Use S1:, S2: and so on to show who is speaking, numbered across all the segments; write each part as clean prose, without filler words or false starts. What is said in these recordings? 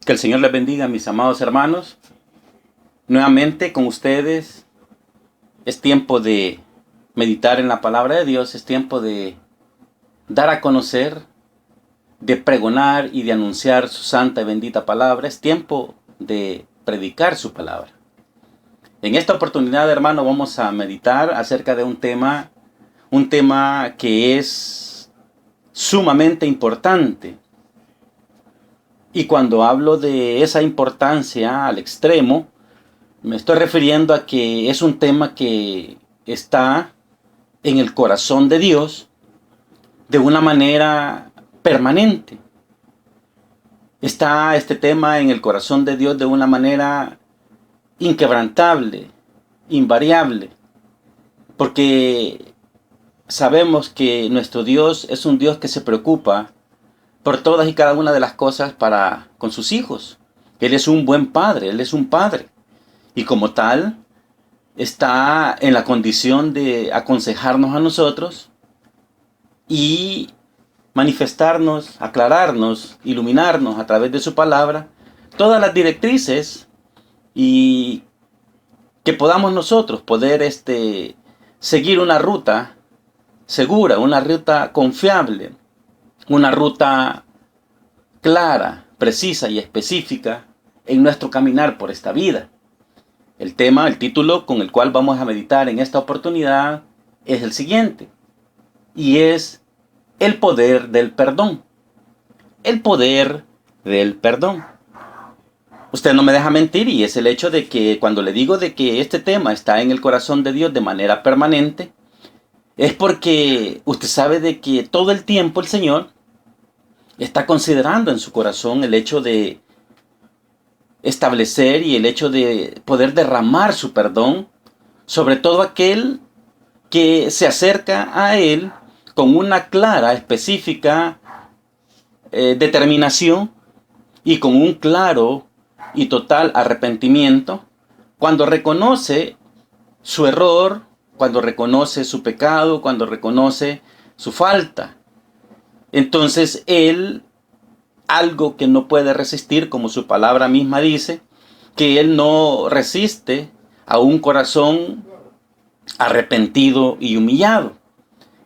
S1: Que el Señor les bendiga, mis amados hermanos. Nuevamente con ustedes es tiempo de meditar en la palabra de Dios, es tiempo de dar a conocer, de pregonar y de anunciar su santa y bendita palabra. Es tiempo de predicar su palabra. En esta oportunidad, hermano, vamos a meditar acerca de un tema que es sumamente importante. Y cuando hablo de esa importancia al extremo, me estoy refiriendo a que es un tema que está en el corazón de Dios de una manera permanente. Está este tema en el corazón de Dios de una manera inquebrantable, invariable, porque sabemos que nuestro Dios es un Dios que se preocupa por todas y cada una de las cosas con sus hijos. Él es un buen padre, Él es un padre. Y como tal, está en la condición de aconsejarnos a nosotros y manifestarnos, aclararnos, iluminarnos a través de su palabra, todas las directrices y que podamos nosotros poder seguir una ruta segura, una ruta confiable, una ruta clara, precisa y específica en nuestro caminar por esta vida. El título con el cual vamos a meditar en esta oportunidad es el siguiente, y es el poder del perdón. El poder del perdón. Usted no me deja mentir, y es el hecho de que cuando le digo de que este tema está en el corazón de Dios de manera permanente, es porque usted sabe de que todo el tiempo el Señor está considerando en su corazón el hecho de establecer y el hecho de poder derramar su perdón sobre todo aquel que se acerca a Él con una clara, específica determinación y con un claro y total arrepentimiento, cuando reconoce su error, cuando reconoce su pecado, cuando reconoce su falta. Entonces Él, algo que no puede resistir, como su palabra misma dice, que Él no resiste a un corazón arrepentido y humillado.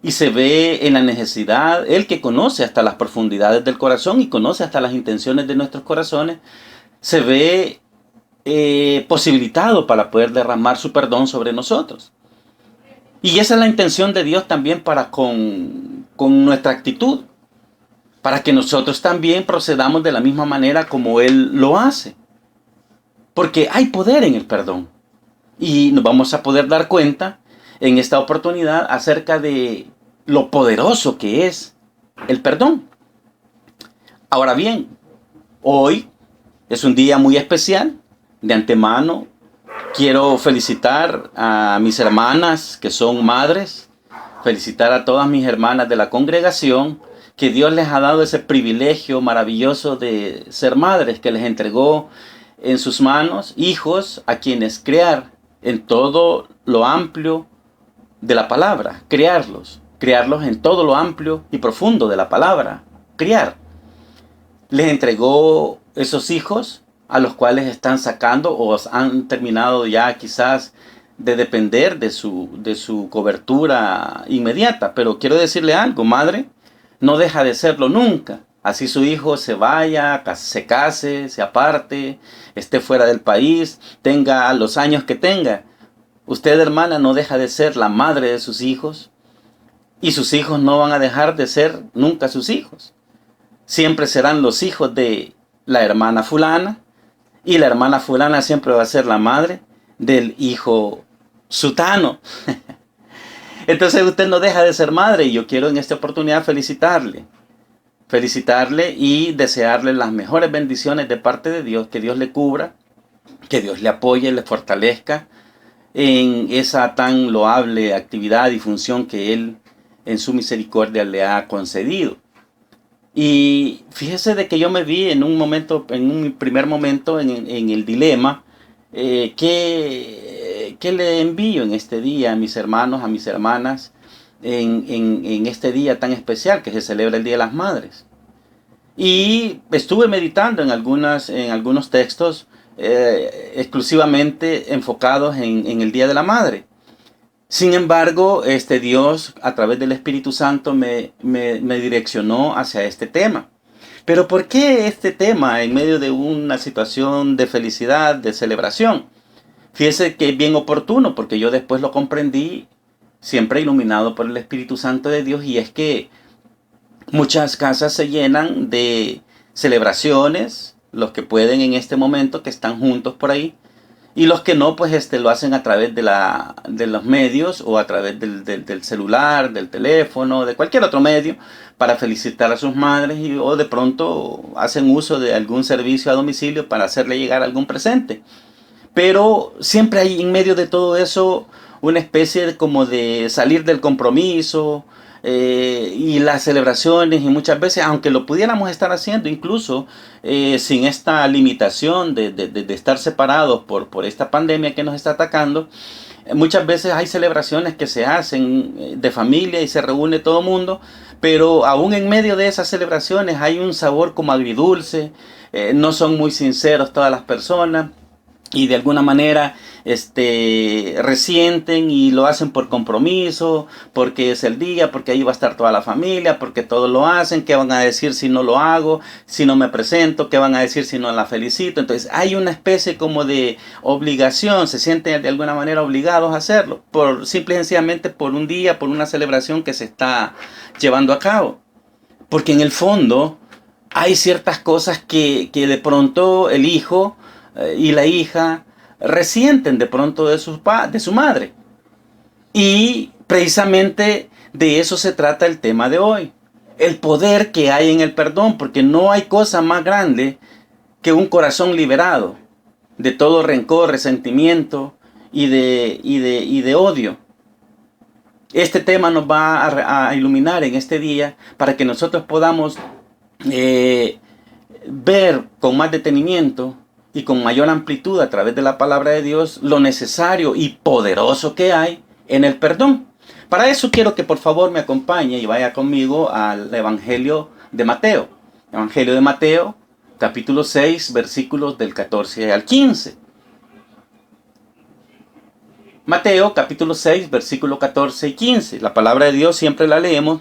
S1: Y se ve en la necesidad, Él que conoce hasta las profundidades del corazón y conoce hasta las intenciones de nuestros corazones, se ve posibilitado para poder derramar su perdón sobre nosotros. Y esa es la intención de Dios también para con nuestra actitud, para que nosotros también procedamos de la misma manera como Él lo hace. Porque hay poder en el perdón. Y nos vamos a poder dar cuenta en esta oportunidad acerca de lo poderoso que es el perdón. Ahora bien, hoy es un día muy especial. De antemano quiero felicitar a mis hermanas que son madres, felicitar a todas mis hermanas de la congregación, que Dios les ha dado ese privilegio maravilloso de ser madres, que les entregó en sus manos hijos a quienes criar en todo lo amplio de la palabra, criarlos en todo lo amplio y profundo de la palabra, criar. Les entregó esos hijos a los cuales están sacando o han terminado ya quizás de depender de su cobertura inmediata. Pero quiero decirle algo, madre, no deja de serlo nunca. Así su hijo se vaya, se case, se aparte, esté fuera del país, tenga los años que tenga. Usted, hermana, no deja de ser la madre de sus hijos y sus hijos no van a dejar de ser nunca sus hijos. Siempre serán los hijos de la hermana fulana y la hermana fulana siempre va a ser la madre del hijo sutano. Entonces usted no deja de ser madre y yo quiero en esta oportunidad felicitarle y desearle las mejores bendiciones de parte de Dios, que Dios le cubra, que Dios le apoye, le fortalezca en esa tan loable actividad y función que Él en su misericordia le ha concedido. Y fíjese de que yo me vi en un primer momento en el dilema, ¿qué le envío en este día a mis hermanos, a mis hermanas, en este día tan especial que se celebra el Día de las Madres? Y estuve meditando en algunos textos exclusivamente enfocados en el Día de la Madre. Sin embargo, Dios, a través del Espíritu Santo, me direccionó hacia este tema. Pero ¿por qué este tema en medio de una situación de felicidad, de celebración? Fíjese que es bien oportuno, porque yo después lo comprendí, siempre iluminado por el Espíritu Santo de Dios, y es que muchas casas se llenan de celebraciones, los que pueden en este momento, que están juntos por ahí, y los que no, pues lo hacen a través de los medios o a través del celular, del teléfono, de cualquier otro medio para felicitar a sus madres o de pronto hacen uso de algún servicio a domicilio para hacerle llegar algún presente. Pero siempre hay en medio de todo eso una especie de como de salir del compromiso y las celebraciones y muchas veces, aunque lo pudiéramos estar haciendo incluso sin esta limitación de estar separados por esta pandemia que nos está atacando, muchas veces hay celebraciones que se hacen de familia y se reúne todo el mundo, pero aún en medio de esas celebraciones hay un sabor como agridulce, no son muy sinceros todas las personas y de alguna manera resienten y lo hacen por compromiso, porque es el día, porque ahí va a estar toda la familia, porque todos lo hacen, qué van a decir si no lo hago, si no me presento, qué van a decir si no la felicito. Entonces hay una especie como de obligación, se sienten de alguna manera obligados a hacerlo, por simple y sencillamente por un día, por una celebración que se está llevando a cabo. Porque en el fondo hay ciertas cosas que de pronto el hijo y la hija resienten de pronto de su madre. Y precisamente de eso se trata el tema de hoy. El poder que hay en el perdón, porque no hay cosa más grande que un corazón liberado de todo rencor, resentimiento y de odio. Este tema nos va a iluminar en este día para que nosotros podamos ver con más detenimiento y con mayor amplitud a través de la palabra de Dios lo necesario y poderoso que hay en el perdón. Para eso quiero que por favor me acompañe y vaya conmigo al Evangelio de Mateo. Evangelio de Mateo, capítulo 6, versículos del 14 al 15. Mateo, capítulo 6, versículos 14 y 15. La palabra de Dios siempre la leemos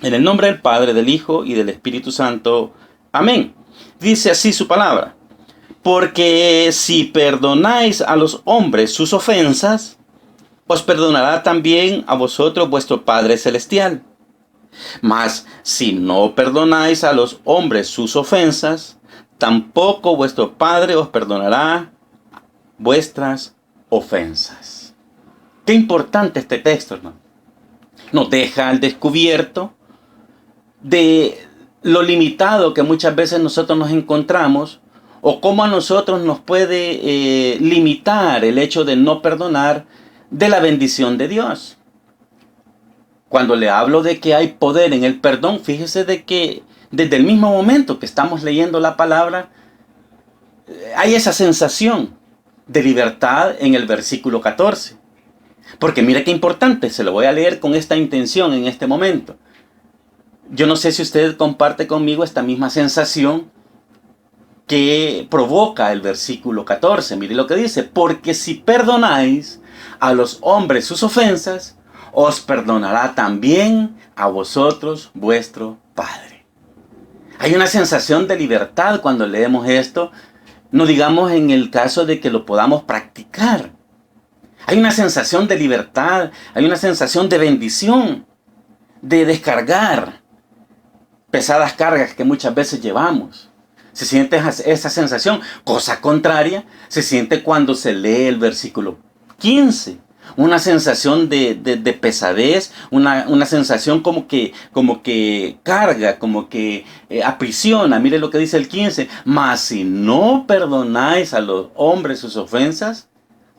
S1: en el nombre del Padre, del Hijo y del Espíritu Santo. Amén. Dice así su palabra. Porque si perdonáis a los hombres sus ofensas, os perdonará también a vosotros vuestro Padre Celestial. Mas si no perdonáis a los hombres sus ofensas, tampoco vuestro Padre os perdonará vuestras ofensas. Qué importante este texto, hermano. Nos deja al descubierto de lo limitado que muchas veces nosotros nos encontramos o cómo a nosotros nos puede limitar el hecho de no perdonar de la bendición de Dios. Cuando le hablo de que hay poder en el perdón, fíjese de que desde el mismo momento que estamos leyendo la palabra, hay esa sensación de libertad en el versículo 14. Porque mire qué importante, se lo voy a leer con esta intención en este momento. Yo no sé si usted comparte conmigo esta misma sensación que provoca el versículo 14. Mire lo que dice, porque si perdonáis a los hombres sus ofensas, os perdonará también a vosotros vuestro Padre. Hay una sensación de libertad cuando leemos esto, no digamos en el caso de que lo podamos practicar. Hay una sensación de libertad, hay una sensación de bendición, de descargar pesadas cargas que muchas veces llevamos. Se siente esa sensación. Cosa contraria se siente cuando se lee el versículo 15. Una sensación de pesadez, una sensación como que carga, como que aprisiona. Mire lo que dice el 15. Mas si no perdonáis a los hombres sus ofensas,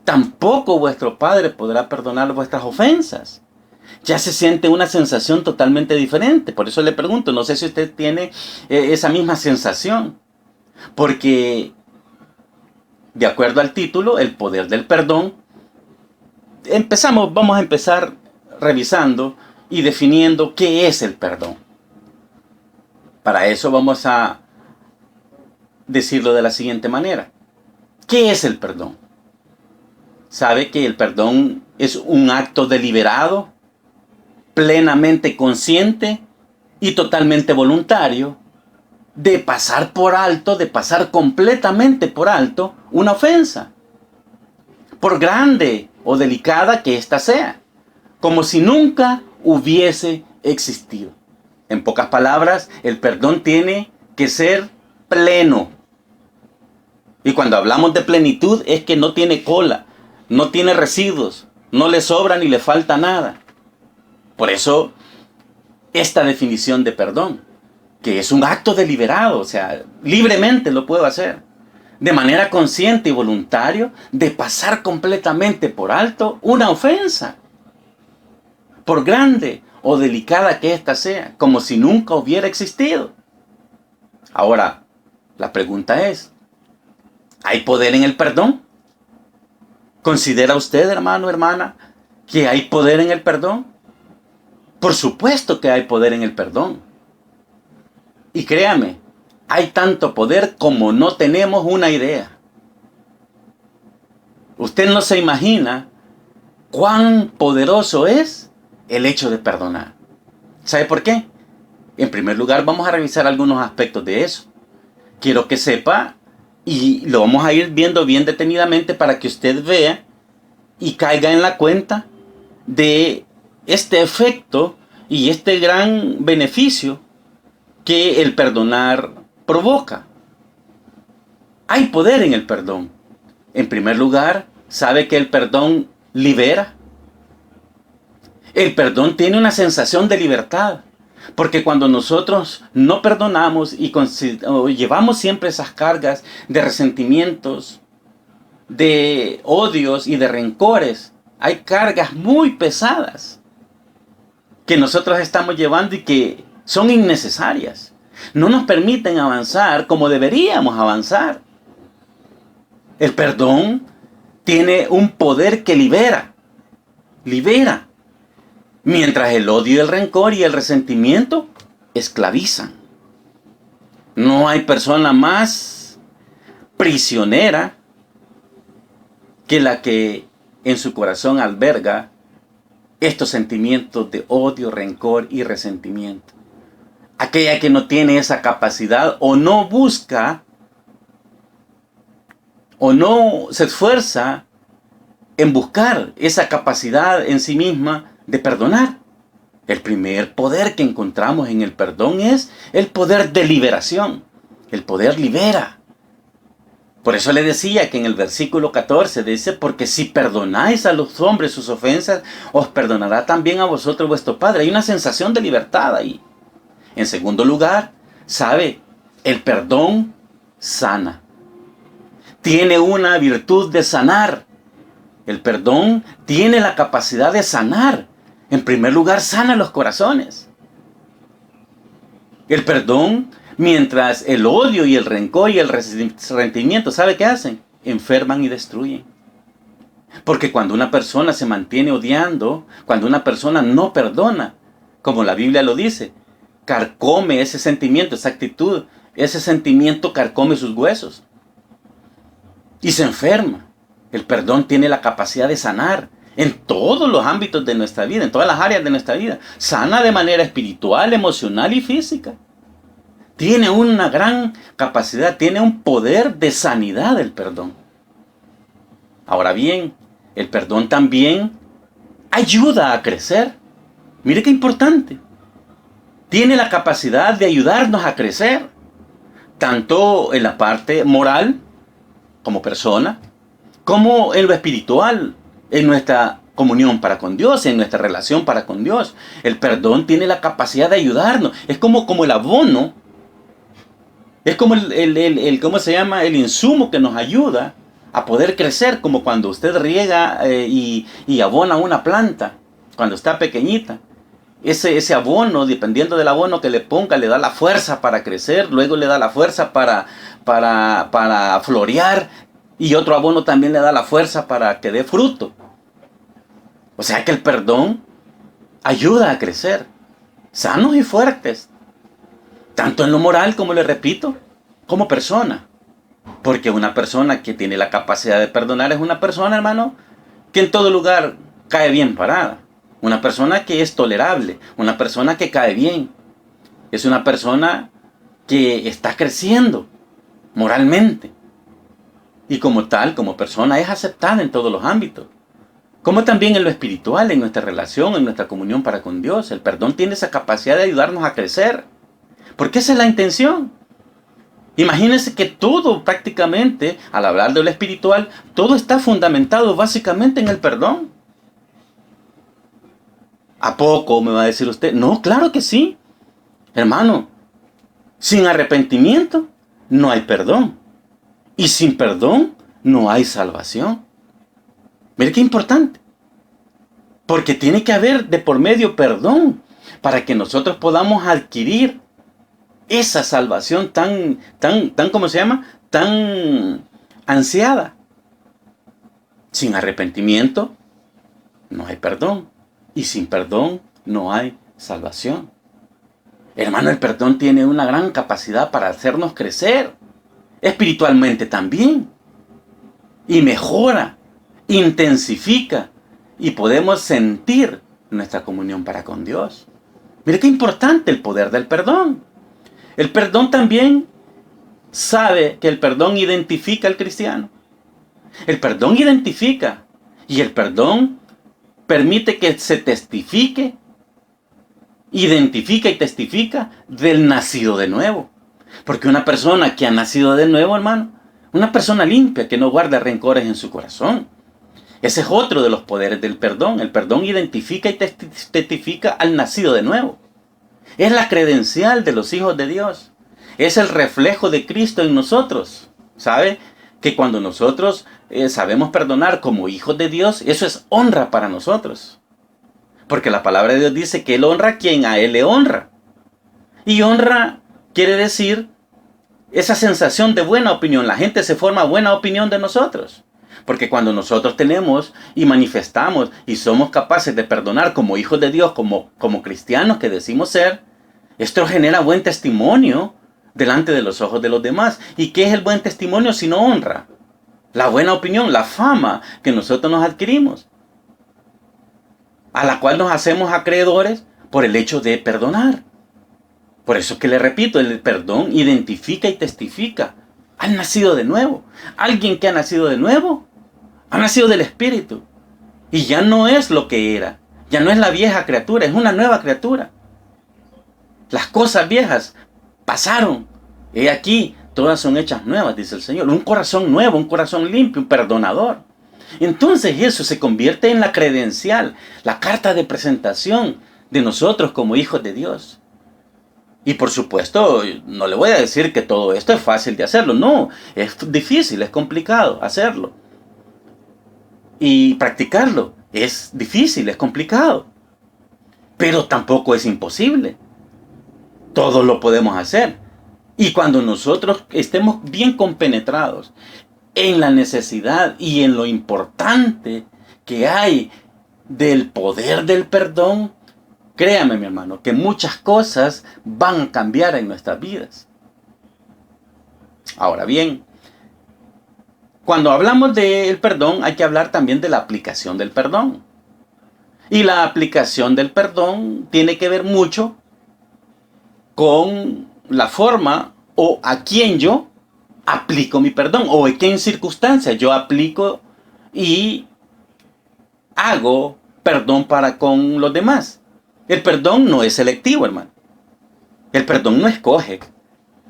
S1: tampoco vuestro Padre podrá perdonar vuestras ofensas. Ya se siente una sensación totalmente diferente. Por eso le pregunto, no sé si usted tiene esa misma sensación. Porque, de acuerdo al título, el poder del perdón, vamos a empezar revisando y definiendo qué es el perdón. Para eso vamos a decirlo de la siguiente manera. ¿Qué es el perdón? ¿Sabe que el perdón es un acto deliberado, plenamente consciente y totalmente voluntario de pasar por alto, de pasar completamente por alto una ofensa, por grande o delicada que ésta sea, como si nunca hubiese existido? En pocas palabras, el perdón tiene que ser pleno. Y cuando hablamos de plenitud es que no tiene cola, no tiene residuos, no le sobra ni le falta nada. Por eso, esta definición de perdón, que es un acto deliberado, o sea, libremente lo puedo hacer, de manera consciente y voluntaria, de pasar completamente por alto una ofensa, por grande o delicada que ésta sea, como si nunca hubiera existido. Ahora, la pregunta es, ¿hay poder en el perdón? ¿Considera usted, hermano, hermana, que hay poder en el perdón? Por supuesto que hay poder en el perdón. Y créame, hay tanto poder como no tenemos una idea. Usted no se imagina cuán poderoso es el hecho de perdonar. ¿Sabe por qué? En primer lugar, vamos a revisar algunos aspectos de eso. Quiero que sepa, y lo vamos a ir viendo bien detenidamente para que usted vea y caiga en la cuenta de este efecto y este gran beneficio que el perdonar provoca. Hay poder en el perdón. En primer lugar, ¿sabe que el perdón libera? El perdón tiene una sensación de libertad. Porque cuando nosotros no perdonamos y llevamos siempre esas cargas de resentimientos, de odios y de rencores, hay cargas muy pesadas que nosotros estamos llevando y que son innecesarias. No nos permiten avanzar como deberíamos avanzar. El perdón tiene un poder que libera. Mientras el odio, el rencor y el resentimiento esclavizan. No hay persona más prisionera que la que en su corazón alberga estos sentimientos de odio, rencor y resentimiento. Aquella que no tiene esa capacidad o no busca o no se esfuerza en buscar esa capacidad en sí misma de perdonar. El primer poder que encontramos en el perdón es el poder de liberación. El poder libera. Por eso le decía que en el versículo 14 dice, porque si perdonáis a los hombres sus ofensas, os perdonará también a vosotros vuestro Padre. Hay una sensación de libertad ahí. En segundo lugar, ¿sabe? El perdón sana. Tiene una virtud de sanar. El perdón tiene la capacidad de sanar. En primer lugar, sana los corazones. El perdón, mientras el odio y el rencor y el resentimiento, ¿sabe qué hacen? Enferman y destruyen. Porque cuando una persona se mantiene odiando, cuando una persona no perdona, como la Biblia lo dice, carcome ese sentimiento, esa actitud, ese sentimiento carcome sus huesos y se enferma. El perdón tiene la capacidad de sanar en todos los ámbitos de nuestra vida, en todas las áreas de nuestra vida. Sana de manera espiritual, emocional y física. Tiene una gran capacidad, tiene un poder de sanidad el perdón. Ahora bien, el perdón también ayuda a crecer. Mire qué importante. Tiene la capacidad de ayudarnos a crecer, tanto en la parte moral, como persona, como en lo espiritual, en nuestra comunión para con Dios, en nuestra relación para con Dios. El perdón tiene la capacidad de ayudarnos. Es como el abono, es como ¿cómo se llama? El insumo que nos ayuda a poder crecer, como cuando usted riega y abona una planta, cuando está pequeñita. Ese abono, dependiendo del abono que le ponga, le da la fuerza para crecer, luego le da la fuerza para florear, y otro abono también le da la fuerza para que dé fruto. O sea que el perdón ayuda a crecer, sanos y fuertes. Tanto en lo moral, como le repito, como persona. Porque una persona que tiene la capacidad de perdonar es una persona, hermano, que en todo lugar cae bien parada. Una persona que es tolerable, una persona que cae bien. Es una persona que está creciendo moralmente. Y como tal, como persona, es aceptada en todos los ámbitos. Como también en lo espiritual, en nuestra relación, en nuestra comunión para con Dios. El perdón tiene esa capacidad de ayudarnos a crecer. Porque esa es la intención. Imagínense que todo prácticamente, al hablar de lo espiritual, todo está fundamentado básicamente en el perdón. ¿A poco me va a decir usted? No, claro que sí. Hermano, sin arrepentimiento no hay perdón. Y sin perdón no hay salvación. Mire qué importante. Porque tiene que haber de por medio perdón para que nosotros podamos adquirir esa salvación ¿cómo se llama? Tan ansiada. Sin arrepentimiento no hay perdón. Y sin perdón no hay salvación. Hermano, el perdón tiene una gran capacidad para hacernos crecer. Espiritualmente también. Y mejora, intensifica. Y podemos sentir nuestra comunión para con Dios. Mire qué importante el poder del perdón. El perdón también sabe que el perdón identifica al cristiano. El perdón identifica. Y el perdón permite que se testifique, identifica y testifica del nacido de nuevo. Porque una persona que ha nacido de nuevo, hermano, una persona limpia que no guarda rencores en su corazón. Ese es otro de los poderes del perdón. El perdón identifica y testifica al nacido de nuevo. Es la credencial de los hijos de Dios. Es el reflejo de Cristo en nosotros. ¿Sabe? Que cuando nosotros sabemos perdonar como hijos de Dios, eso es honra para nosotros. Porque la palabra de Dios dice que Él honra a quien a Él le honra. Y honra quiere decir esa sensación de buena opinión. La gente se forma buena opinión de nosotros. Porque cuando nosotros tenemos y manifestamos y somos capaces de perdonar como hijos de Dios, como cristianos que decimos ser, esto genera buen testimonio delante de los ojos de los demás. ¿Y qué es el buen testimonio sino honra? La buena opinión, la fama que nosotros nos adquirimos, a la cual nos hacemos acreedores por el hecho de perdonar. Por eso que le repito, el perdón identifica y testifica al nacido de nuevo. Alguien que ha nacido de nuevo, ha nacido del Espíritu. Y ya no es lo que era. Ya no es la vieja criatura, es una nueva criatura. Las cosas viejas pasaron. He aquí, todas son hechas nuevas, dice el Señor. Un corazón nuevo, un corazón limpio, un perdonador. Entonces eso se convierte en la credencial, la carta de presentación de nosotros como hijos de Dios. Y por supuesto, no le voy a decir que todo esto es fácil de hacerlo. No, es difícil, es complicado hacerlo. Y practicarlo es difícil, es complicado. Pero tampoco es imposible. Todos lo podemos hacer. Y cuando nosotros estemos bien compenetrados en la necesidad y en lo importante que hay del poder del perdón, créame, mi hermano, que muchas cosas van a cambiar en nuestras vidas. Ahora bien, cuando hablamos del perdón, hay que hablar también de la aplicación del perdón. Y la aplicación del perdón tiene que ver mucho con la forma o a quién yo aplico mi perdón, o en qué circunstancias yo aplico y hago perdón para con los demás. El perdón no es selectivo, hermano. El perdón no escoge.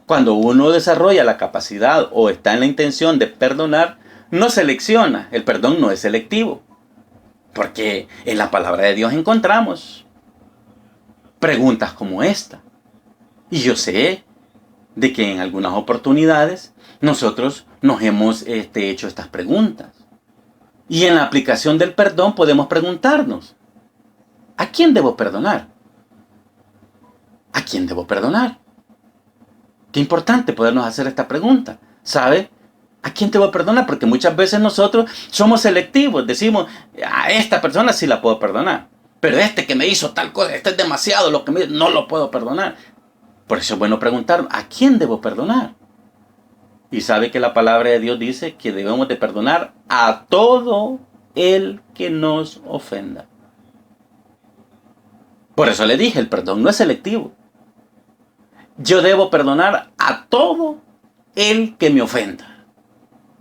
S1: Cuando uno desarrolla la capacidad o está en la intención de perdonar, no selecciona. El perdón no es selectivo. Porque en la palabra de Dios encontramos preguntas como esta. Y yo sé de que en algunas oportunidades nosotros nos hemos hecho estas preguntas. Y en la aplicación del perdón podemos preguntarnos, ¿a quién debo perdonar? ¿A quién debo perdonar? Qué importante podernos hacer esta pregunta. ¿Sabe? ¿A quién debo perdonar? Porque muchas veces nosotros somos selectivos. Decimos, a esta persona sí la puedo perdonar. Pero este que me hizo tal cosa, este es demasiado lo que me hizo, no lo puedo perdonar. Por eso es bueno preguntar, ¿a quién debo perdonar? Y sabe que la palabra de Dios dice que debemos de perdonar a todo el que nos ofenda. Por eso le dije, el perdón no es selectivo. Yo debo perdonar a todo el que me ofenda.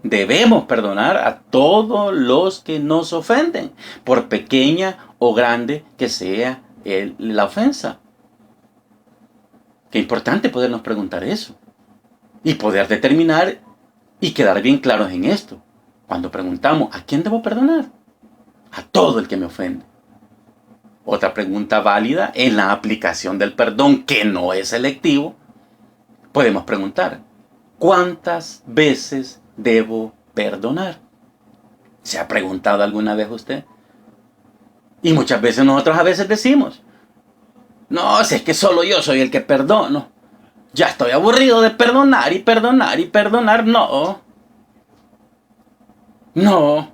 S1: Debemos perdonar a todos los que nos ofenden, por pequeña o grande que sea la ofensa. Qué importante podernos preguntar eso y poder determinar y quedar bien claros en esto. Cuando preguntamos, ¿a quién debo perdonar? A todo el que me ofende. Otra pregunta válida en la aplicación del perdón, que no es selectivo, podemos preguntar, ¿cuántas veces debo perdonar? ¿Se ha preguntado alguna vez usted? Y muchas veces nosotros a veces decimos, no, si es que solo yo soy el que perdono. Ya estoy aburrido de perdonar y perdonar y perdonar. No. No.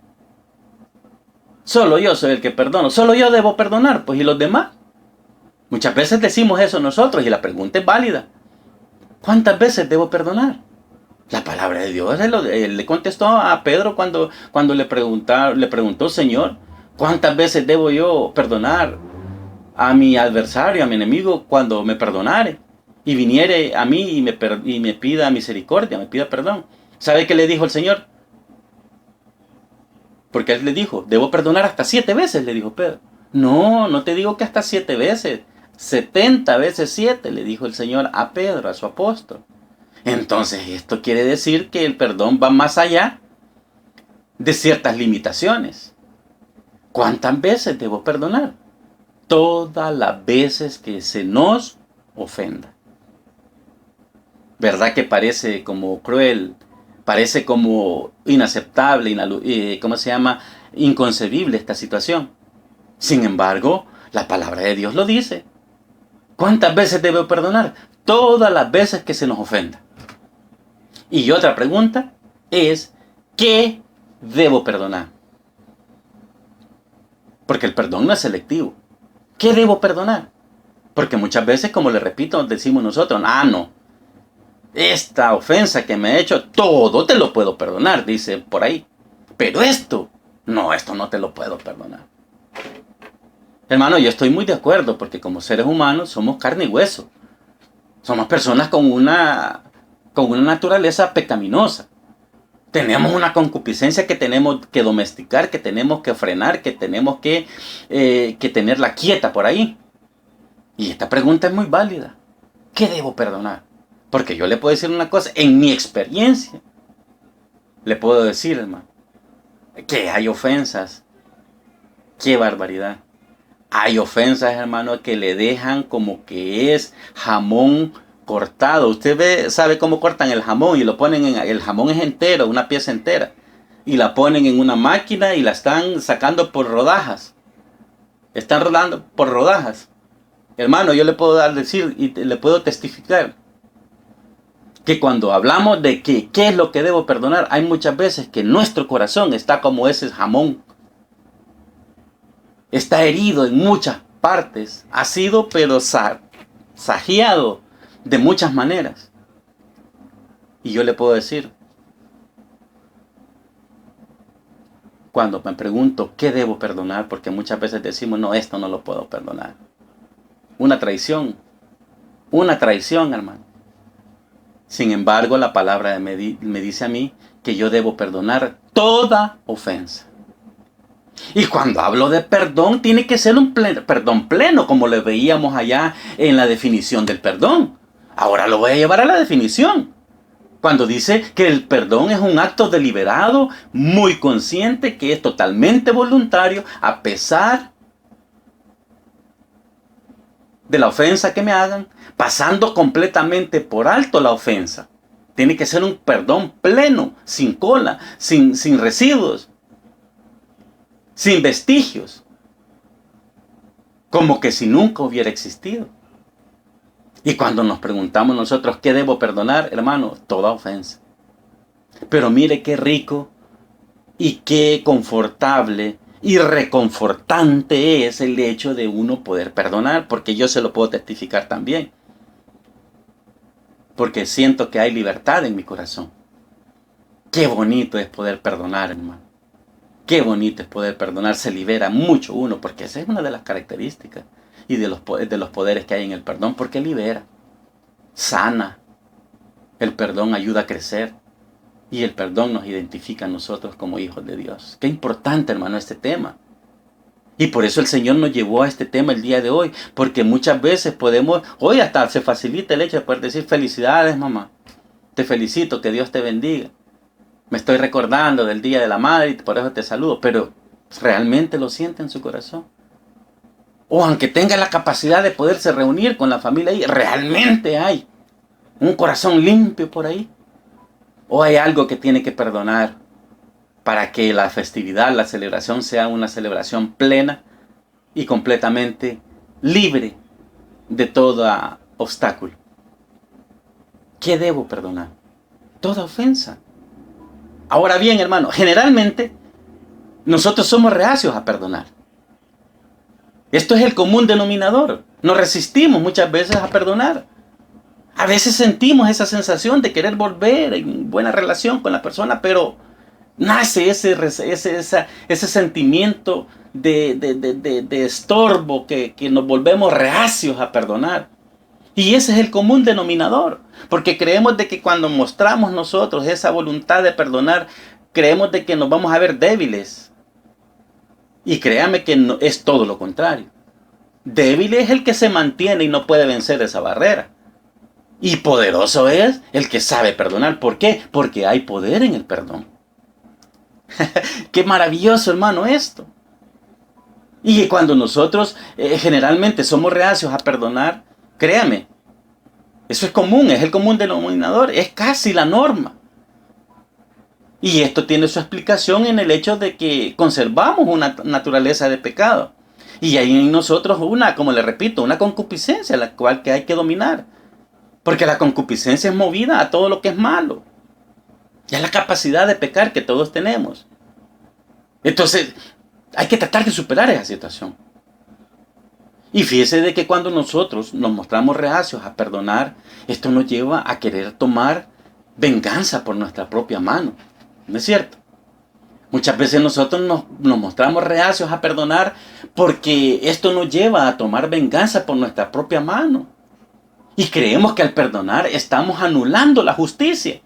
S1: Solo yo soy el que perdono. Solo yo debo perdonar. Pues, ¿y los demás? Muchas veces decimos eso nosotros y la pregunta es válida. ¿Cuántas veces debo perdonar? La palabra de Dios él le contestó a Pedro cuando le preguntó, Señor, ¿cuántas veces debo yo perdonar a mi adversario, a mi enemigo, cuando me perdonare y viniere a mí y me pida misericordia, me pida perdón? ¿Sabe qué le dijo el Señor? Porque él le dijo, debo perdonar hasta 7 veces, le dijo Pedro. No, no te digo que hasta 7 veces, 70 veces 7, le dijo el Señor a Pedro, a su apóstol. Entonces esto quiere decir que el perdón va más allá de ciertas limitaciones. ¿Cuántas veces debo perdonar? Todas las veces que se nos ofenda. ¿Verdad que parece como cruel? Parece como inaceptable, inconcebible esta situación. Sin embargo, la palabra de Dios lo dice. ¿Cuántas veces debo perdonar? Todas las veces que se nos ofenda. Y otra pregunta es, ¿qué debo perdonar? Porque el perdón no es selectivo. ¿Qué debo perdonar? Porque muchas veces, como le repito, decimos nosotros, no, esta ofensa que me ha hecho, todo te lo puedo perdonar, dice por ahí. Pero esto no te lo puedo perdonar. Hermano, yo estoy muy de acuerdo, porque como seres humanos somos carne y hueso. Somos personas con una naturaleza pecaminosa. Tenemos una concupiscencia que tenemos que domesticar, que tenemos que frenar, que tenemos que tenerla quieta por ahí. Y esta pregunta es muy válida. ¿Qué debo perdonar? Porque yo le puedo decir una cosa, en mi experiencia, le puedo decir, hermano, que hay ofensas. ¡Qué barbaridad! Hay ofensas, hermano, que le dejan como que es jamón cortado. Usted sabe cómo cortan el jamón y lo ponen el jamón es entero, una pieza entera. Y la ponen en una máquina y la están sacando por rodajas. Están rodando por rodajas. Hermano, yo le puedo decir y le puedo testificar que cuando hablamos de qué es lo que debo perdonar, hay muchas veces que nuestro corazón está como ese jamón. Está herido en muchas partes. Ha sido pero sajeado de muchas maneras. Y yo le puedo decir, cuando me pregunto qué debo perdonar, porque muchas veces decimos, no, esto no lo puedo perdonar. Una traición, hermano. Sin embargo, la palabra me dice a mí que yo debo perdonar toda ofensa. Y cuando hablo de perdón, tiene que ser un perdón pleno, como le veíamos allá en la definición del perdón. Ahora lo voy a llevar a la definición. Cuando dice que el perdón es un acto deliberado, muy consciente, que es totalmente voluntario, a pesar de la ofensa que me hagan, pasando completamente por alto la ofensa. Tiene que ser un perdón pleno, sin cola, sin residuos, sin vestigios, como que si nunca hubiera existido. Y cuando nos preguntamos nosotros qué debo perdonar, hermano, toda ofensa. Pero mire qué rico y qué confortable y reconfortante es el hecho de uno poder perdonar, porque yo se lo puedo testificar también. porque siento que hay libertad en mi corazón. Qué bonito es poder perdonar, hermano. Qué bonito es poder perdonar. Se libera mucho uno, porque esa es una de las características y de los poderes que hay en el perdón, porque libera, sana. El perdón ayuda a crecer y el perdón nos identifica a nosotros como hijos de Dios. Qué importante, hermano, este tema. Y por eso el Señor nos llevó a este tema el día de hoy, porque muchas veces podemos, hoy hasta se facilita el hecho de poder decir felicidades, mamá. Te felicito, que Dios te bendiga. Me estoy recordando del Día de la Madre y por eso te saludo, pero ¿realmente lo siente en su corazón? O aunque tenga la capacidad de poderse reunir con la familia ahí, ¿realmente hay un corazón limpio por ahí? ¿O hay algo que tiene que perdonar para que la festividad, la celebración sea una celebración plena y completamente libre de todo obstáculo? ¿Qué debo perdonar? Toda ofensa. Ahora bien, hermano, generalmente nosotros somos reacios a perdonar. Esto es el común denominador. Nos resistimos muchas veces a perdonar. A veces sentimos esa sensación de querer volver en buena relación con la persona, pero nace ese sentimiento de estorbo que nos volvemos reacios a perdonar. Y ese es el común denominador, porque creemos de que cuando mostramos nosotros esa voluntad de perdonar, creemos de que nos vamos a ver débiles. Y créame que no, es todo lo contrario. Débil es el que se mantiene y no puede vencer esa barrera. Y poderoso es el que sabe perdonar. ¿Por qué? Porque hay poder en el perdón. Qué maravilloso, hermano, esto. Y cuando nosotros generalmente somos reacios a perdonar, créame, eso es común, es el común denominador, es casi la norma. Y esto tiene su explicación en el hecho de que conservamos una naturaleza de pecado. Y hay en nosotros como le repito, una concupiscencia, la cual que hay que dominar. Porque la concupiscencia es movida a todo lo que es malo. Y a la capacidad de pecar que todos tenemos. Entonces, hay que tratar de superar esa situación. Y fíjese de que cuando nosotros nos mostramos reacios a perdonar, esto nos lleva a querer tomar venganza por nuestra propia mano. ¿No es cierto? Muchas veces nosotros nos mostramos reacios a perdonar porque esto nos lleva a tomar venganza por nuestra propia mano. Y creemos que al perdonar estamos anulando la justicia.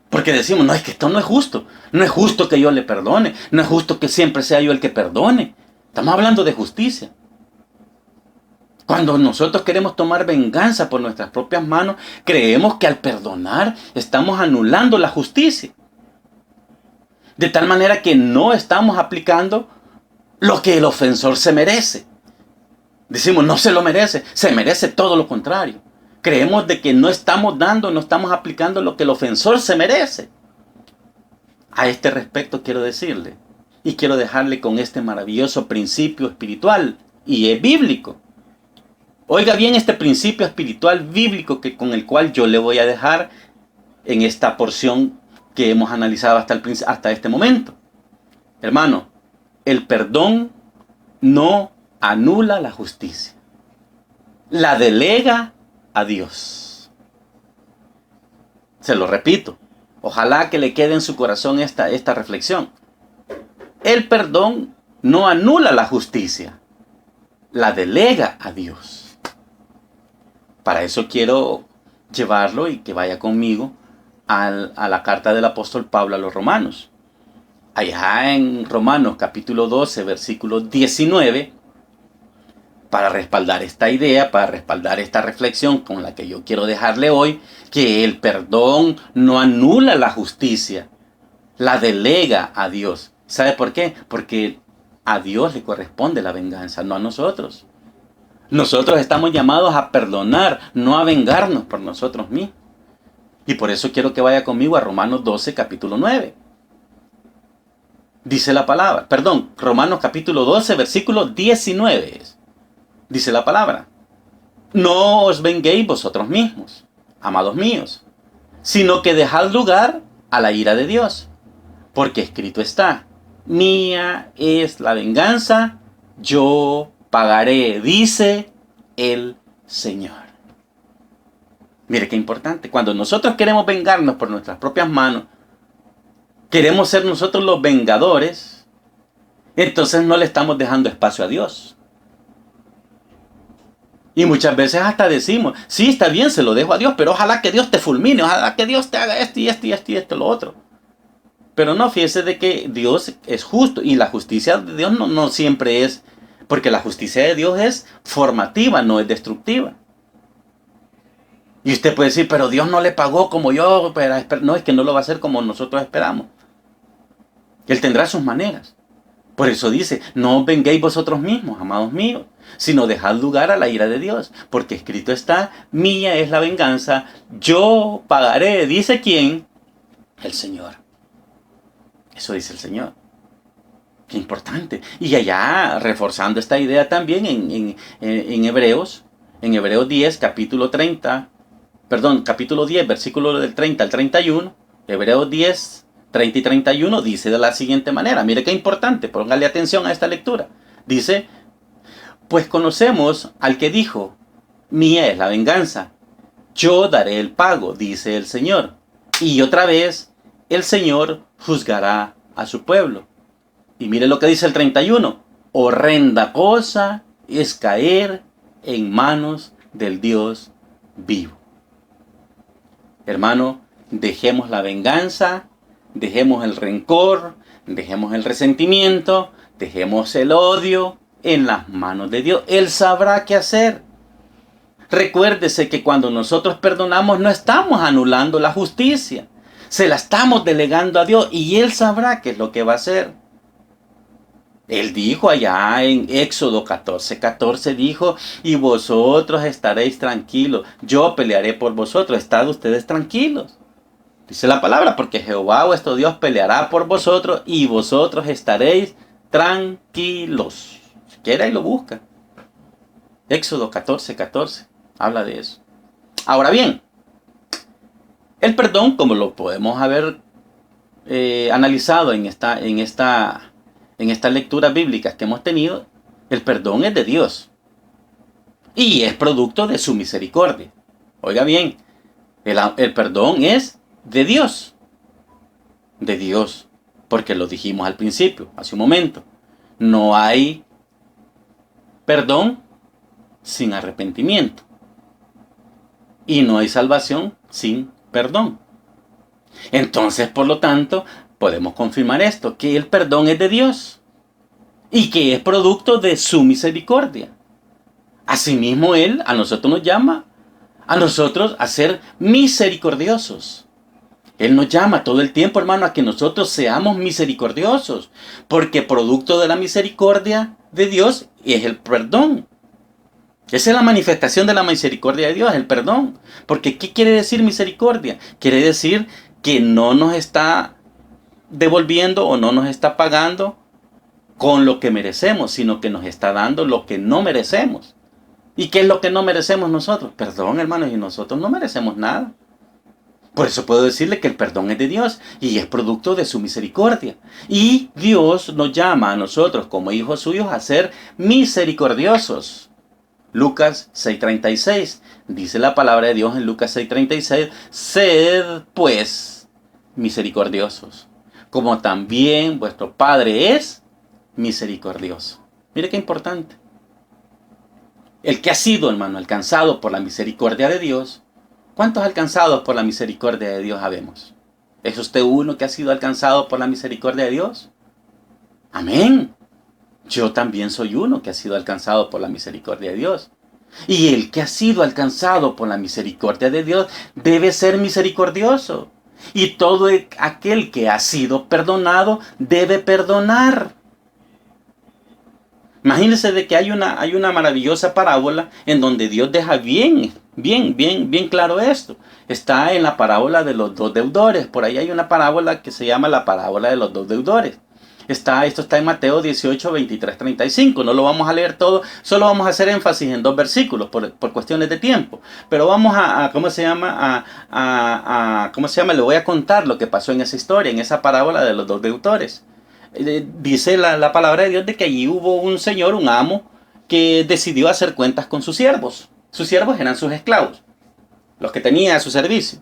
S1: Porque decimos, no, es que esto no es justo. No es justo que yo le perdone. No es justo que siempre sea yo el que perdone. Estamos hablando de justicia. Cuando nosotros queremos tomar venganza por nuestras propias manos, creemos que al perdonar estamos anulando la justicia. De tal manera que no estamos aplicando lo que el ofensor se merece. Decimos, no se lo merece, se merece todo lo contrario. Creemos de que no estamos aplicando lo que el ofensor se merece. A este respecto quiero decirle, y quiero dejarle con este maravilloso principio espiritual, y es bíblico. Oiga bien este principio espiritual bíblico con el cual yo le voy a dejar en esta porción que hemos analizado hasta este momento. Hermano, el perdón no anula la justicia. La delega a Dios. Se lo repito. Ojalá que le quede en su corazón esta reflexión. El perdón no anula la justicia. La delega a Dios. Para eso quiero llevarlo y que vaya conmigo a la carta del apóstol Pablo a los romanos. Allá en Romanos capítulo 12, versículo 19, para respaldar esta idea, para respaldar esta reflexión con la que yo quiero dejarle hoy, que el perdón no anula la justicia, la delega a Dios. ¿Sabe por qué? Porque a Dios le corresponde la venganza, no a nosotros. Nosotros estamos llamados a perdonar, no a vengarnos por nosotros mismos. Y por eso quiero que vaya conmigo a Romanos 12, capítulo 9. Dice la palabra, Romanos capítulo 12, versículo 19. Dice la palabra: no os venguéis vosotros mismos, amados míos, sino que dejad lugar a la ira de Dios. Porque escrito está: mía es la venganza, yo pagaré, dice el Señor. Mire qué importante. Cuando nosotros queremos vengarnos por nuestras propias manos, queremos ser nosotros los vengadores, entonces no le estamos dejando espacio a Dios. Y muchas veces hasta decimos, sí, está bien, se lo dejo a Dios, pero ojalá que Dios te fulmine, ojalá que Dios te haga esto y esto y esto y esto y lo otro. Pero no, fíjese de que Dios es justo y la justicia de Dios no siempre es, porque la justicia de Dios es formativa, no es destructiva. Y usted puede decir, pero Dios no le pagó como yo, no, es que no lo va a hacer como nosotros esperamos. Él tendrá sus maneras. Por eso dice, no os venguéis vosotros mismos, amados míos, sino dejad lugar a la ira de Dios, porque escrito está, mía es la venganza, yo pagaré. ¿Dice quién? El Señor. Eso dice el Señor. Qué importante. Y allá, reforzando esta idea también en Hebreos 10, capítulo 10, versículo del 30 al 31, Hebreos 10, 30 y 31, dice de la siguiente manera. Mire qué importante, póngale atención a esta lectura. Dice, pues conocemos al que dijo, mía es la venganza, yo daré el pago, dice el Señor. Y otra vez, el Señor juzgará a su pueblo. Y mire lo que dice el 31, horrenda cosa es caer en manos del Dios vivo. Hermano, dejemos la venganza, dejemos el rencor, dejemos el resentimiento, dejemos el odio en las manos de Dios. Él sabrá qué hacer. Recuérdese que cuando nosotros perdonamos no estamos anulando la justicia. Se la estamos delegando a Dios y Él sabrá qué es lo que va a hacer. Él dijo allá en Éxodo 14:14, dijo, y vosotros estaréis tranquilos, yo pelearé por vosotros, estad ustedes tranquilos. Dice la palabra, porque Jehová vuestro Dios peleará por vosotros y vosotros estaréis tranquilos. Si quiere ahí lo busca. Éxodo 14:14 habla de eso. Ahora bien, el perdón, como lo podemos haber analizado en estas lecturas bíblicas que hemos tenido, el perdón es de Dios y es producto de su misericordia. Oiga bien, el perdón es de Dios, porque lo dijimos al principio, hace un momento. No hay perdón sin arrepentimiento y no hay salvación sin perdón. Entonces, por lo tanto, podemos confirmar esto, que el perdón es de Dios y que es producto de su misericordia. Asimismo, Él a nosotros nos llama a ser misericordiosos. Él nos llama todo el tiempo, hermano, a que nosotros seamos misericordiosos, porque producto de la misericordia de Dios es el perdón. Esa es la manifestación de la misericordia de Dios, el perdón. Porque ¿qué quiere decir misericordia? Quiere decir que no nos está devolviendo o no nos está pagando con lo que merecemos, sino que nos está dando lo que no merecemos. ¿Y qué es lo que no merecemos nosotros? Perdón, hermanos, y nosotros no merecemos nada. Por eso puedo decirle que el perdón es de Dios y es producto de su misericordia. Y Dios nos llama a nosotros como hijos suyos a ser misericordiosos. Lucas 6:36, dice la palabra de Dios en Lucas 6:36, sed pues misericordiosos, como también vuestro Padre es misericordioso. Mire qué importante. El que ha sido, hermano, alcanzado por la misericordia de Dios, ¿cuántos alcanzados por la misericordia de Dios habemos? ¿Es usted uno que ha sido alcanzado por la misericordia de Dios? Amén. Yo también soy uno que ha sido alcanzado por la misericordia de Dios. Y el que ha sido alcanzado por la misericordia de Dios debe ser misericordioso. Y todo aquel que ha sido perdonado debe perdonar. Imagínense de que hay una maravillosa parábola en donde Dios deja bien claro esto. Está en la parábola de los dos deudores. Por ahí hay una parábola que se llama la parábola de los dos deudores. Esto está en Mateo 18, 23, 35. No lo vamos a leer todo, solo vamos a hacer énfasis en 2 versículos por cuestiones de tiempo. Pero vamos ¿cómo se llama? Le voy a contar lo que pasó en esa historia, en esa parábola de los dos deudores. Dice la palabra de Dios de que allí hubo un señor, un amo, que decidió hacer cuentas con sus siervos. Sus siervos eran sus esclavos. los que tenía a su servicio,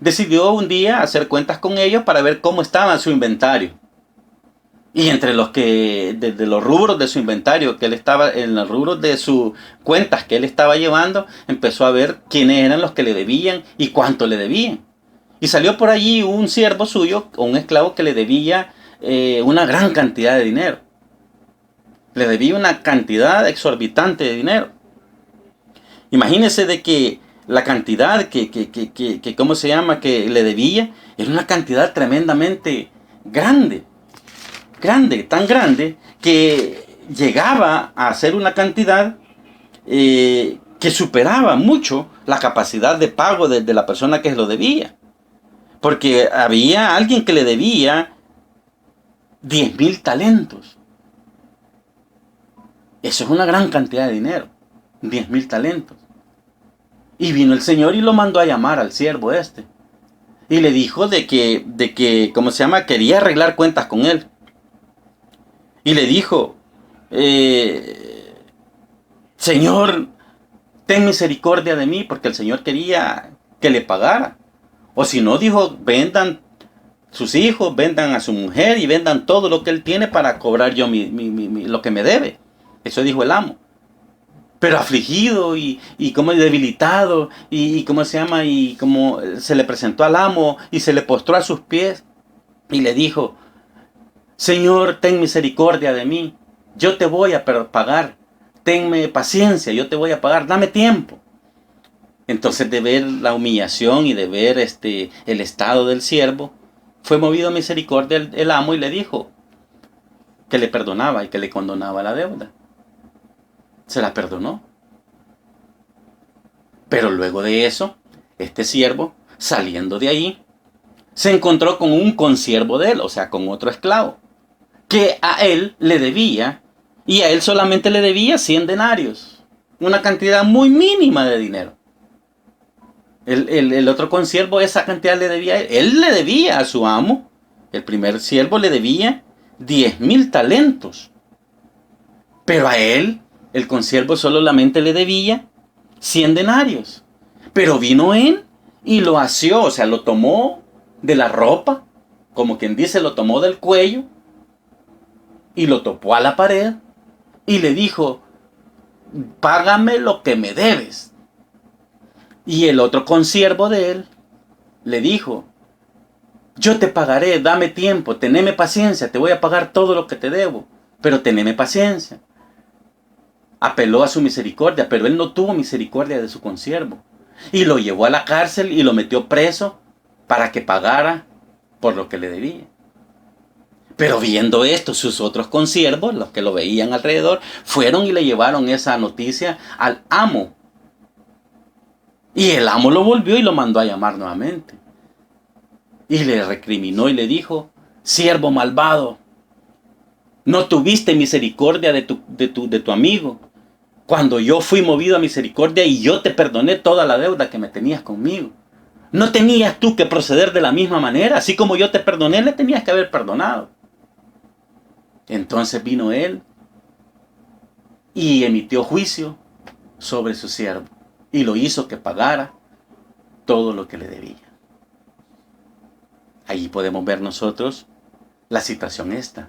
S1: decidió un día hacer cuentas con ellos para ver cómo estaba su inventario. Y entre de los rubros de su inventario, que él estaba, en los rubros de sus cuentas que él estaba llevando, empezó a ver quiénes eran los que le debían y cuánto le debían. Y salió por allí un siervo suyo, o un esclavo que le debía una gran cantidad de dinero. Le debía una cantidad exorbitante de dinero. Imagínese de que la cantidad ¿cómo se llama? Que le debía, era una cantidad tremendamente grande. Tan grande, que llegaba a ser una cantidad que superaba mucho la capacidad de pago de la persona que se lo debía. Porque había alguien que le debía 10,000 talentos. Eso es una gran cantidad de dinero, 10,000 talentos. Y vino el Señor y lo mandó a llamar al siervo este. Y le dijo de que ¿cómo se llama? Quería arreglar cuentas con él. Y le dijo, Señor, ten misericordia de mí, porque el Señor quería que le pagara. O si no, dijo, vendan sus hijos, vendan a su mujer y vendan todo lo que él tiene para cobrar yo lo que me debe. Eso dijo el amo. Pero afligido y como debilitado y cómo se llama, y como se le presentó al amo y se le postró a sus pies y le dijo, Señor, ten misericordia de mí, yo te voy a pagar, tenme paciencia, yo te voy a pagar, dame tiempo. Entonces, de ver la humillación y de ver el estado del siervo, fue movido a misericordia el amo y le dijo que le perdonaba y que le condonaba la deuda. Se la perdonó. Pero luego de eso, este siervo, saliendo de ahí, se encontró con un consiervo de él, o sea, con otro esclavo, que a él le debía, y a él solamente le debía 100 denarios, una cantidad muy mínima de dinero. El otro consiervo, esa cantidad le debía a él. Él le debía a su amo, el primer siervo le debía 10,000 talentos. Pero a él, el consiervo solamente le debía 100 denarios. Pero vino él y lo asió, o sea, lo tomó de la ropa, como quien dice, lo tomó del cuello y lo topó a la pared y le dijo, págame lo que me debes. Y el otro consiervo de él le dijo, yo te pagaré, dame tiempo, teneme paciencia, te voy a pagar todo lo que te debo, pero teneme paciencia. Apeló a su misericordia, pero él no tuvo misericordia de su consiervo. Y lo llevó a la cárcel y lo metió preso para que pagara por lo que le debía. Pero viendo esto, sus otros consiervos, los que lo veían alrededor, fueron y le llevaron esa noticia al amo. Y el amo lo volvió y lo mandó a llamar nuevamente. Y le recriminó y le dijo, siervo malvado, no tuviste misericordia de tu amigo, cuando yo fui movido a misericordia y yo te perdoné toda la deuda que me tenías conmigo. ¿No tenías tú que proceder de la misma manera? Así como yo te perdoné, le tenías que haber perdonado. Entonces vino él y emitió juicio sobre su siervo y lo hizo que pagara todo lo que le debía. Ahí podemos ver nosotros la situación esta,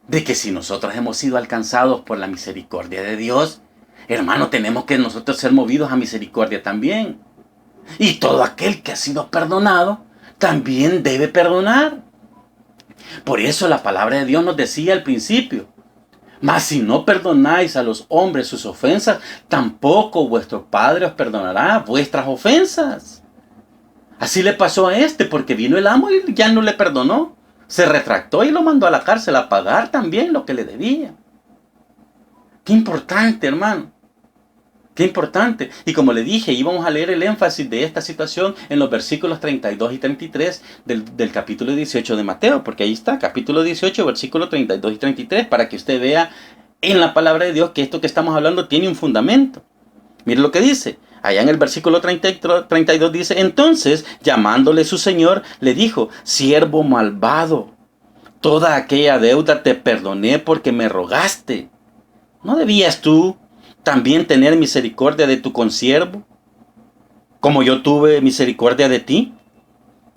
S1: de que si nosotros hemos sido alcanzados por la misericordia de Dios, hermano, tenemos que nosotros ser movidos a misericordia también. Y todo aquel que ha sido perdonado, también debe perdonar. Por eso la palabra de Dios nos decía al principio, mas si no perdonáis a los hombres sus ofensas, tampoco vuestro Padre os perdonará vuestras ofensas. Así le pasó a porque vino el amo y ya no le perdonó. Se retractó y lo mandó a la cárcel a pagar también lo que le debía. Qué importante, hermano. Qué importante. Y como le dije, íbamos a leer el énfasis de esta situación en los versículos 32 y 33 del capítulo 18 de Mateo, porque ahí está, capítulo 18, versículos 32 y 33, para que usted vea en la palabra de Dios que esto que estamos hablando tiene un fundamento. Mire lo que dice. Allá en el versículo 32 dice, entonces, llamándole su señor, le dijo, siervo malvado, toda aquella deuda te perdoné porque me rogaste. ¿No debías tú también tener misericordia de tu consiervo, como yo tuve misericordia de ti.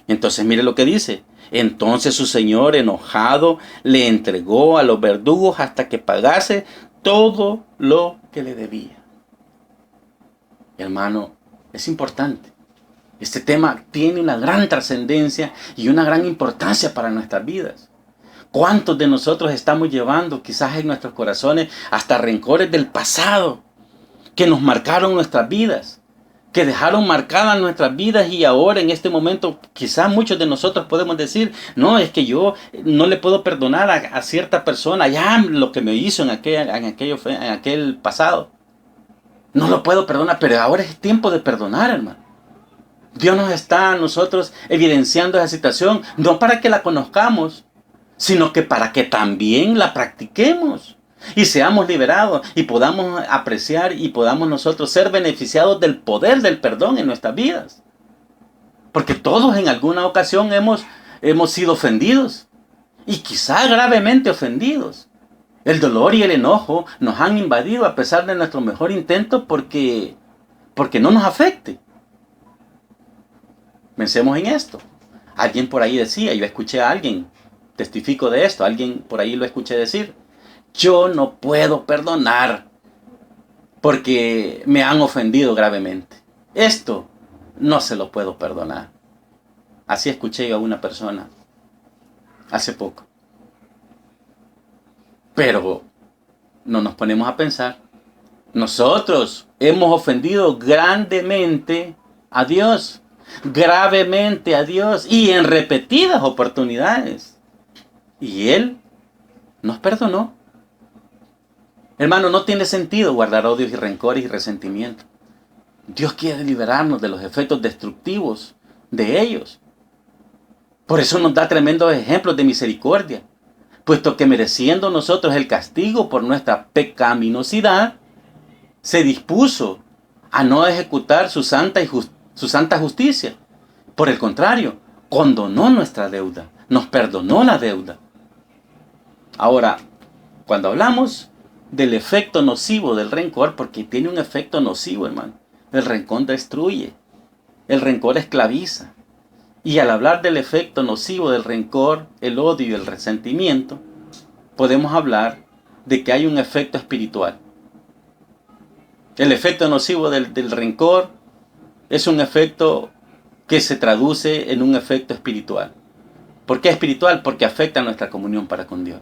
S1: Entonces mire lo que dice. Entonces su señor, enojado, le entregó a los verdugos hasta que pagase todo lo que le debía. Hermano, es importante. Este tema tiene una gran trascendencia y una gran importancia para nuestras vidas. ¿Cuántos de nosotros estamos llevando quizás en nuestros corazones hasta rencores del pasado que nos marcaron nuestras vidas, que dejaron marcadas nuestras vidas, y ahora en este momento quizás muchos de nosotros podemos decir, no, es que yo no le puedo perdonar a cierta persona ya lo que me hizo en aquel pasado? No lo puedo perdonar, pero ahora es tiempo de perdonar, hermano. Dios nos está a nosotros evidenciando esa situación, no para que la conozcamos, sino que para que también la practiquemos y seamos liberados y podamos apreciar y podamos nosotros ser beneficiados del poder del perdón en nuestras vidas. Porque todos en alguna ocasión hemos sido ofendidos, y quizá gravemente ofendidos. El dolor y el enojo nos han invadido a pesar de nuestro mejor intento porque no nos afecte. Pensemos en esto. Alguien por ahí decía, yo escuché a alguien, testifico de esto, alguien por ahí lo escuché decir, yo no puedo perdonar porque me han ofendido gravemente. Esto no se lo puedo perdonar. Así escuché yo a una persona hace poco. Pero no nos ponemos a pensar. Nosotros hemos ofendido grandemente a Dios, gravemente a Dios, y en repetidas oportunidades. Y Él nos perdonó. Hermano, no tiene sentido guardar odios y rencores y resentimientos. Dios quiere liberarnos de los efectos destructivos de ellos. Por eso nos da tremendos ejemplos de misericordia, puesto que mereciendo nosotros el castigo por nuestra pecaminosidad, se dispuso a no ejecutar su santa justicia. Por el contrario, condonó nuestra deuda, nos perdonó la deuda. Ahora, cuando hablamos del efecto nocivo del rencor, porque tiene un efecto nocivo, hermano. El rencor destruye, el rencor esclaviza. Y al hablar del efecto nocivo del rencor, el odio y el resentimiento, podemos hablar de que hay un efecto espiritual. El efecto nocivo del rencor es un efecto que se traduce en un efecto espiritual. ¿Por qué espiritual? Porque afecta nuestra comunión para con Dios.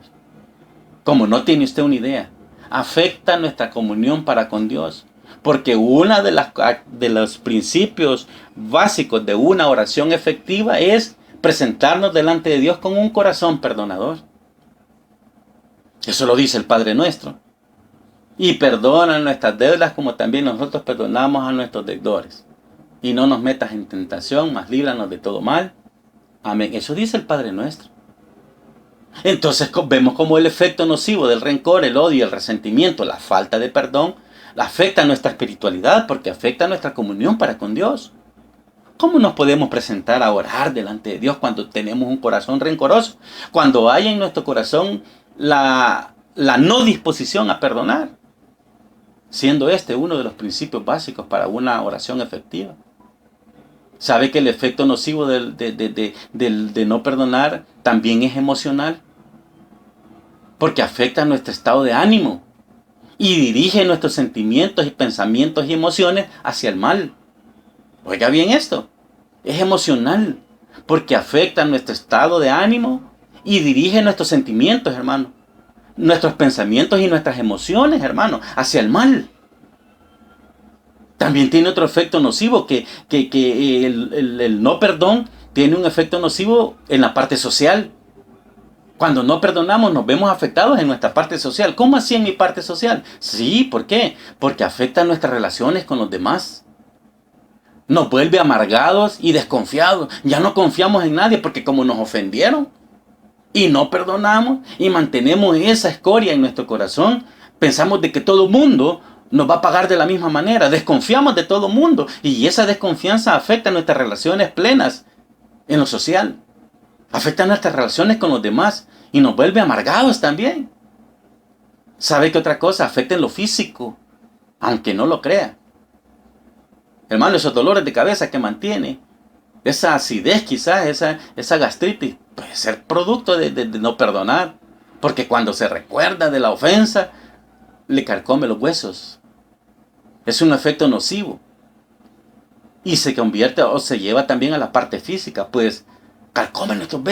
S1: Como no tiene usted una idea, afecta nuestra comunión para con Dios. Porque uno de los principios básicos de una oración efectiva es presentarnos delante de Dios con un corazón perdonador. Eso lo dice el Padre Nuestro. Y perdona nuestras deudas como también nosotros perdonamos a nuestros deudores. Y no nos metas en tentación, mas líbranos de todo mal. Amén. Eso dice el Padre Nuestro. Entonces vemos como el efecto nocivo del rencor, el odio, el resentimiento, la falta de perdón, afecta nuestra espiritualidad porque afecta nuestra comunión para con Dios. ¿Cómo nos podemos presentar a orar delante de Dios cuando tenemos un corazón rencoroso? Cuando hay en nuestro corazón la no disposición a perdonar, siendo este uno de los principios básicos para una oración efectiva. ¿Sabe que el efecto nocivo de no perdonar también es emocional? Porque afecta nuestro estado de ánimo y dirige nuestros sentimientos y pensamientos y emociones hacia el mal. Oiga bien esto, es emocional porque afecta nuestro estado de ánimo y dirige nuestros sentimientos, hermano, nuestros pensamientos y nuestras emociones, hermano, hacia el mal. También tiene otro efecto nocivo, que el no perdón tiene un efecto nocivo en la parte social. Cuando no perdonamos nos vemos afectados en nuestra parte social. ¿Cómo así en mi parte social? Sí, ¿por qué? Porque afecta nuestras relaciones con los demás. Nos vuelve amargados y desconfiados. Ya no confiamos en nadie porque como nos ofendieron y no perdonamos y mantenemos esa escoria en nuestro corazón, pensamos de que todo el mundo nos va a pagar de la misma manera. Desconfiamos de todo el mundo y esa desconfianza afecta nuestras relaciones plenas en lo social. Afecta nuestras relaciones con los demás y nos vuelve amargados también. ¿Sabe qué otra cosa? Afecta en lo físico, aunque no lo crea. Hermano, esos dolores de cabeza que mantiene, esa acidez quizás, esa gastritis, puede ser producto de no perdonar. Porque cuando se recuerda de la ofensa, le carcome los huesos. Es un efecto nocivo. Y se convierte o se lleva también a la parte física, pues carcome nuestros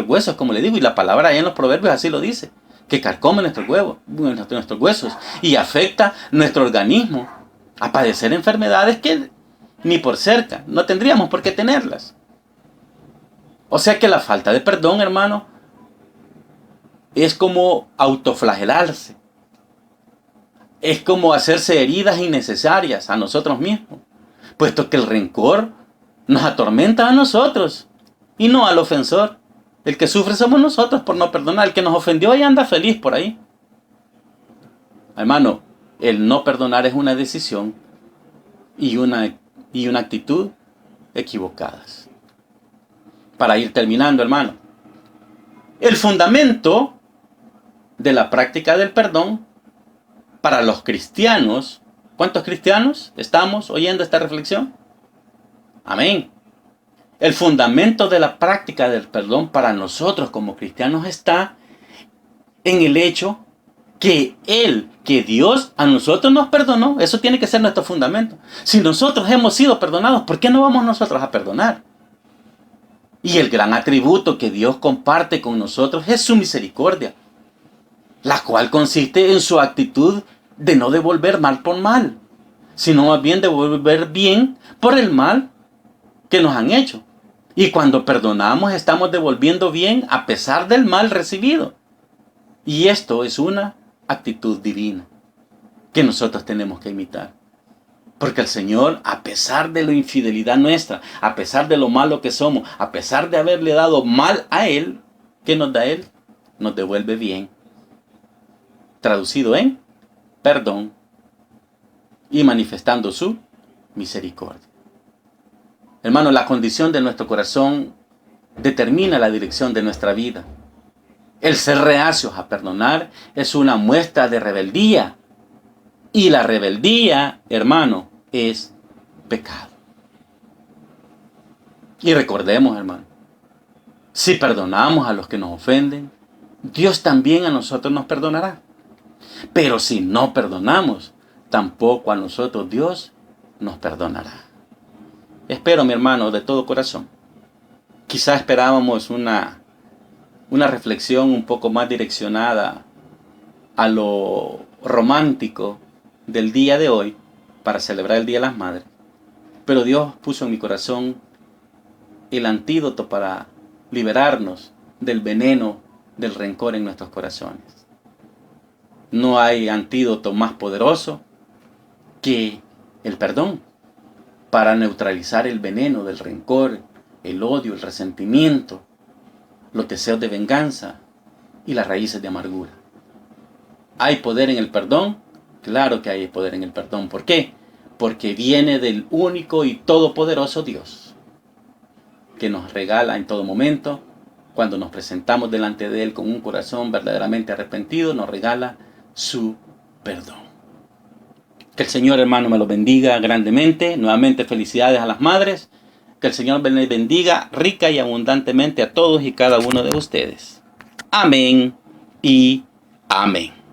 S1: huesos, como le digo, y la palabra ahí en los proverbios así lo dice, que carcome nuestros huesos y afecta nuestro organismo a padecer enfermedades que ni por cerca, no tendríamos por qué tenerlas. O sea que la falta de perdón, hermano, es como autoflagelarse, es como hacerse heridas innecesarias a nosotros mismos, puesto que el rencor nos atormenta a nosotros y no al ofensor. El que sufre somos nosotros por no perdonar. El que nos ofendió y anda feliz por ahí. Hermano, el no perdonar es una decisión y una actitud equivocadas. Para ir terminando, hermano, el fundamento de la práctica del perdón para los cristianos. ¿Cuántos cristianos estamos oyendo esta reflexión? Amén. El fundamento de la práctica del perdón para nosotros como cristianos está en el hecho que Dios a nosotros nos perdonó. Eso tiene que ser nuestro fundamento. Si nosotros hemos sido perdonados, ¿por qué no vamos nosotros a perdonar? Y el gran atributo que Dios comparte con nosotros es su misericordia, la cual consiste en su actitud de no devolver mal por mal, sino más bien devolver bien por el mal que nos han hecho. Y cuando perdonamos estamos devolviendo bien a pesar del mal recibido. Y esto es una actitud divina que nosotros tenemos que imitar. Porque el Señor, a pesar de la infidelidad nuestra, a pesar de lo malo que somos, a pesar de haberle dado mal a Él, ¿qué nos da Él? Nos devuelve bien. Traducido en perdón y manifestando su misericordia. Hermano, la condición de nuestro corazón determina la dirección de nuestra vida. El ser reacios a perdonar es una muestra de rebeldía. Y la rebeldía, hermano, es pecado. Y recordemos, hermano, si perdonamos a los que nos ofenden, Dios también a nosotros nos perdonará. Pero si no perdonamos, tampoco a nosotros Dios nos perdonará. Espero, mi hermano, de todo corazón. Quizá esperábamos una reflexión un poco más direccionada a lo romántico del día de hoy para celebrar el Día de las Madres. Pero Dios puso en mi corazón el antídoto para liberarnos del veneno del rencor en nuestros corazones. No hay antídoto más poderoso que el perdón para neutralizar el veneno del rencor, el odio, el resentimiento, los deseos de venganza y las raíces de amargura. ¿Hay poder en el perdón? Claro que hay poder en el perdón. ¿Por qué? Porque viene del único y todopoderoso Dios, que nos regala en todo momento, cuando nos presentamos delante de Él con un corazón verdaderamente arrepentido, nos regala su perdón. Que el Señor, hermano, me lo bendiga grandemente. Nuevamente, felicidades a las madres. Que el Señor me bendiga rica y abundantemente a todos y cada uno de ustedes. Amén y amén.